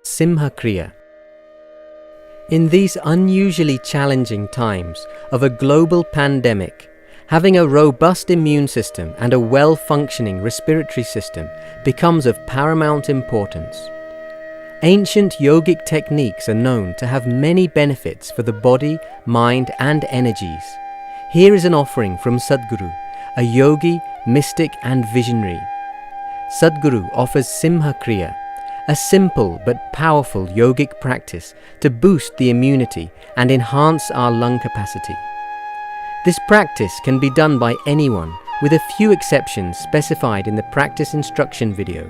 Simha Kriya. In these unusually challenging times of a global pandemic, having a robust immune system and a well-functioning respiratory system becomes of paramount importance. Ancient yogic techniques are known to have many benefits for the body, mind and energies. Here is an offering from Sadhguru, a yogi, mystic and visionary. Sadhguru offers Simha Kriya, a simple but powerful yogic practice to boost the immunity and enhance our lung capacity. This practice can be done by anyone, with a few exceptions specified in the practice instruction video.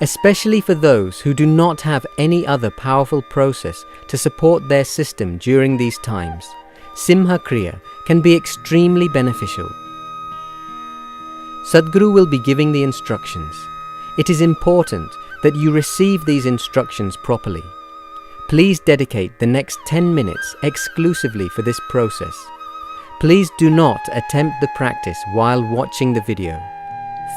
Especially for those who do not have any other powerful process to support their system during these times, Simha Kriya can be extremely beneficial. Sadhguru will be giving the instructions. It is important that you receive these instructions properly. Please dedicate the next 10 minutes exclusively for this process. Please do not attempt the practice while watching the video.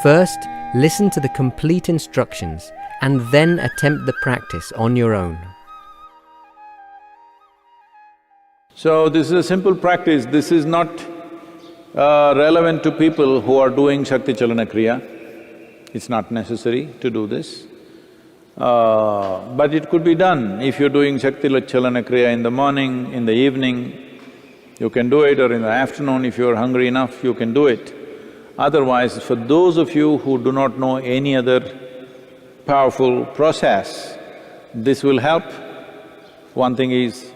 First, listen to the complete instructions and then attempt the practice on your own. So this is a simple practice. This is not relevant to people who are doing Shakti Chalana Kriya. It's not necessary to do this. But it could be done. If you're doing Shakti Chalana Kriya in the morning, in the evening, you can do it, or in the afternoon if you're hungry enough, you can do it. Otherwise, for those of you who do not know any other powerful process, this will help. One thing is,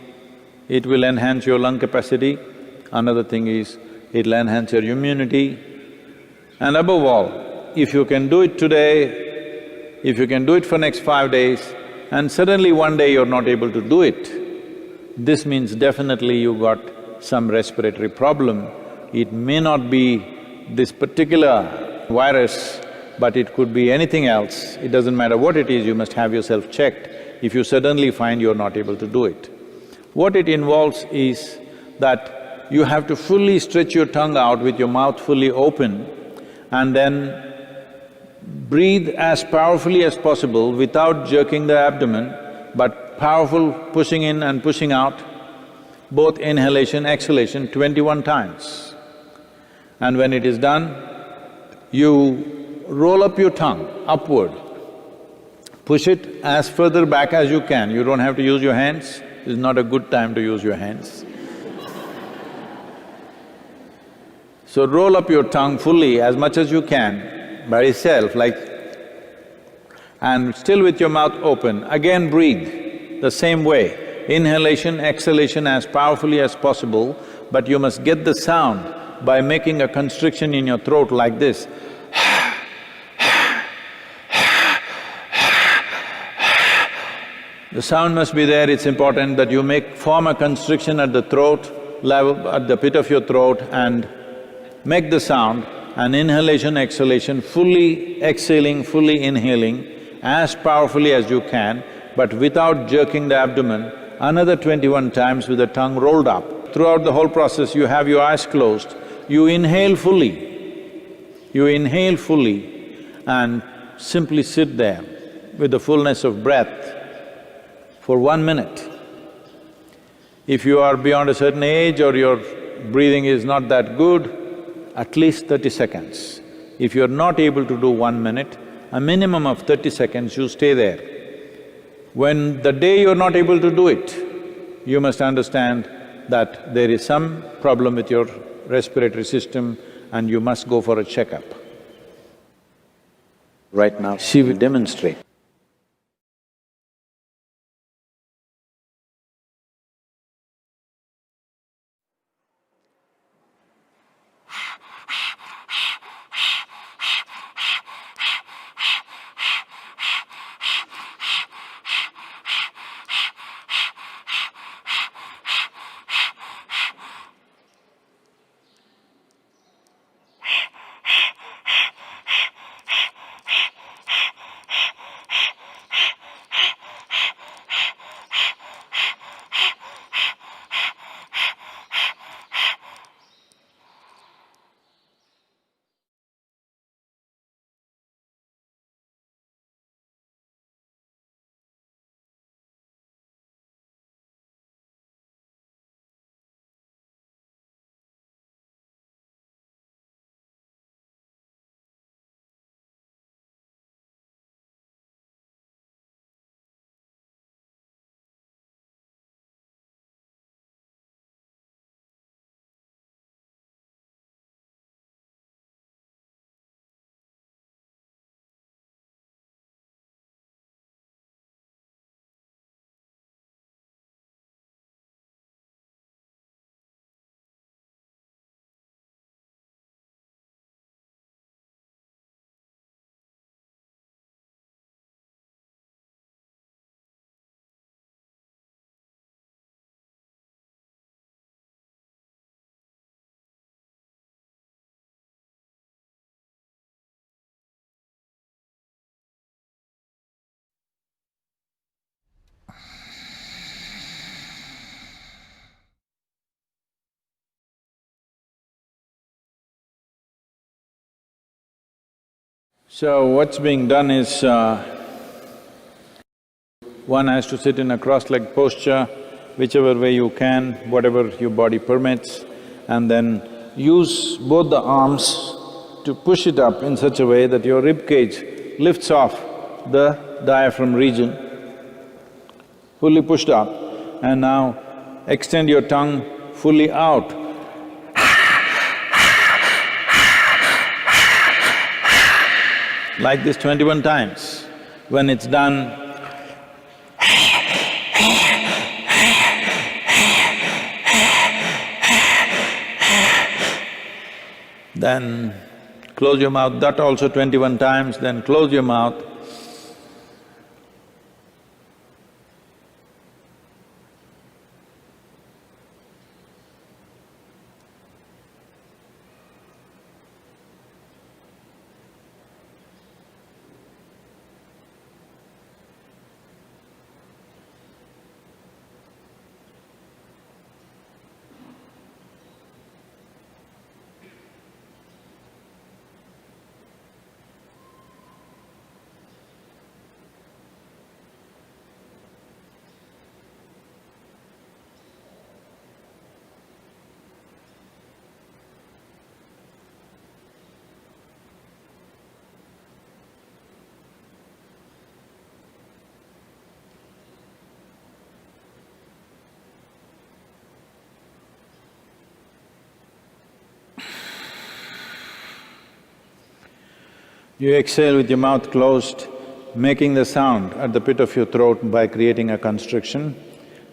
it will enhance your lung capacity. Another thing is, it'll enhance your immunity. And above all, if you can do it today, if you can do it for next 5 days, and suddenly one day you're not able to do it, this means definitely you got some respiratory problem. It may not be this particular virus, but it could be anything else. It doesn't matter what it is, you must have yourself checked if you suddenly find you're not able to do it. What it involves is that you have to fully stretch your tongue out with your mouth fully open and then breathe as powerfully as possible without jerking the abdomen, but powerful pushing in and pushing out, both inhalation, exhalation, 21 times. And when it is done, you roll up your tongue upward, push it as further back as you can. You don't have to use your hands, it's not a good time to use your hands. So roll up your tongue fully as much as you can by itself, like… and still with your mouth open, again breathe the same way. Inhalation, exhalation as powerfully as possible, but you must get the sound by making a constriction in your throat like this. The sound must be there. It's important that you form a constriction at the throat level, at the pit of your throat, and make the sound, and inhalation, exhalation, fully exhaling, fully inhaling as powerfully as you can, but without jerking the abdomen, another 21 times with the tongue rolled up. Throughout the whole process, you have your eyes closed, you inhale fully and simply sit there with the fullness of breath for 1 minute. If you are beyond a certain age or your breathing is not that good, at least 30 seconds. If you're not able to do 1 minute, a minimum of 30 seconds you stay there. When the day you're not able to do it, you must understand that there is some problem with your respiratory system and you must go for a checkup. Right now, she will demonstrate. So what's being done is, one has to sit in a cross-legged posture, whichever way you can, whatever your body permits, and then use both the arms to push it up in such a way that your rib cage lifts off the diaphragm region, fully pushed up, and now extend your tongue fully out. Like this 21 times. When it's done, then close your mouth, that also 21 times, then close your mouth. You exhale with your mouth closed, making the sound at the pit of your throat by creating a constriction.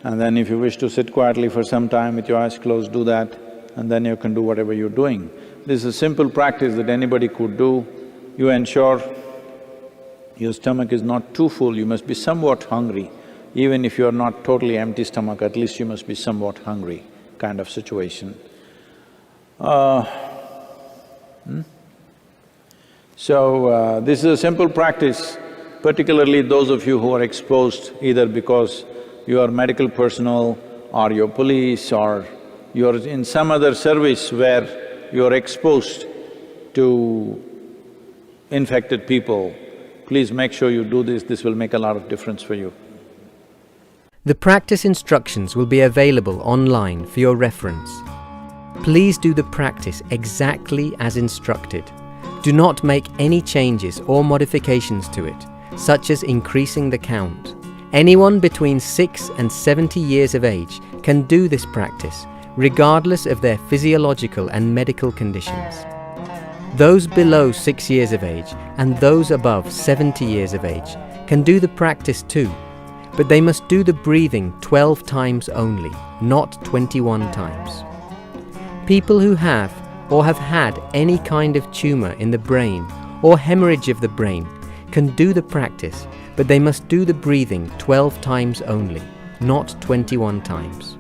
And then if you wish to sit quietly for some time with your eyes closed, do that, and then you can do whatever you're doing. This is a simple practice that anybody could do. You ensure your stomach is not too full, you must be somewhat hungry. Even if you're not totally empty stomach, at least you must be somewhat hungry kind of situation. So, this is a simple practice, particularly those of you who are exposed either because you are medical personnel or you're police or you're in some other service where you're exposed to infected people. Please make sure you do this will make a lot of difference for you. The practice instructions will be available online for your reference. Please do the practice exactly as instructed. Do not make any changes or modifications to it, such as increasing the count. Anyone between 6 and 70 years of age can do this practice, regardless of their physiological and medical conditions. Those below 6 years of age and those above 70 years of age can do the practice too, but they must do the breathing 12 times only, not 21 times. People who have or have had any kind of tumor in the brain or hemorrhage of the brain can do the practice, but they must do the breathing 12 times only, not 21 times.